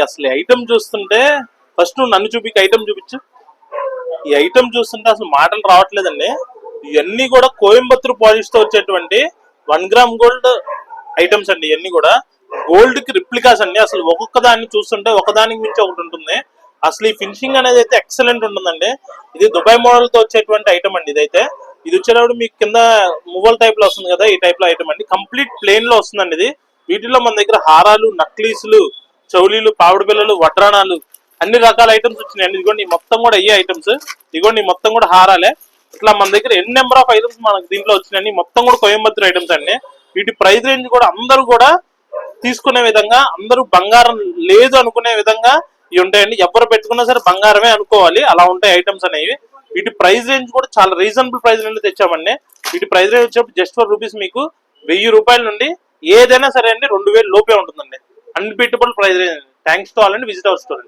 అసలు ఐటమ్ చూస్తుంటే ఫస్ట్ నువ్వు నన్ను చూపి ఐటమ్ చూపించు. ఈ ఐటమ్ చూస్తుంటే అసలు మాటలు రావట్లేదండి. ఇవన్నీ కూడా కోయంబత్తూర్ పాలిష్ తో వచ్చేటువంటి 1 గ్రామ్ గోల్డ్ ఐటమ్స్ అండి. ఇవన్నీ కూడా గోల్డ్ కి రిప్లికాస్ అండి. అసలు ఒక్కొక్క దాన్ని చూస్తుంటే ఒకదానికి మించి ఒకటి ఉంటుంది. అసలు ఈ ఫినిషింగ్ అనేది అయితే ఎక్సలెంట్ ఉంటుందండి. ఇది దుబాయ్ మోడల్ తో వచ్చేటువంటి ఐటమ్ అండి. ఇది వచ్చేటప్పుడు మీకు కింద మువ్వల్ టైప్ లో వస్తుంది కదా, ఈ టైప్ లో ఐటమ్ అండి. కంప్లీట్ ప్లేన్ లో వస్తుందండి ఇది. వీటిలో మన దగ్గర హారాలు, నక్లీసులు, చౌలీలు, పావుడు బిల్లలు, వడ్రాణాలు అన్ని రకాల ఐటమ్స్ వచ్చినాయండి. ఇదిగోండి మొత్తం కూడా అయ్యే ఐటమ్స్. ఇదిగోండి మొత్తం కూడా హారాలే. ఇట్లా మన దగ్గర ఎన్ని నెంబర్ ఆఫ్ ఐటమ్స్ మనకు దీంట్లో వచ్చినాయండి. మొత్తం కూడా కోయంబత్తూర్ ఐటమ్స్ అండి. వీటి ప్రైస్ రేంజ్ కూడా అందరూ కూడా తీసుకునే విధంగా, అందరూ బంగారం లేదు అనుకునే విధంగా ఇవి ఉంటాయండి. ఎవరు పెట్టుకున్నా సరే బంగారమే అనుకోవాలి, అలా ఉంటాయి ఐటమ్స్ అనేవి. వీటి ప్రైస్ రేంజ్ కూడా చాలా రీజనబుల్ ప్రైస్ నుండి తెచ్చామండి. వీటి ప్రైస్ రేంజ్ వచ్చేప్పుడు జస్ట్ ఫర్ రూపీస్ మీకు 1000 రూపాయల నుండి ఏదైనా సరే అండి 2000 లోపే ఉంటుందండి. Unbeatable price range. Thanks to all అండి, విజిట్ అవర్ స్టోర్.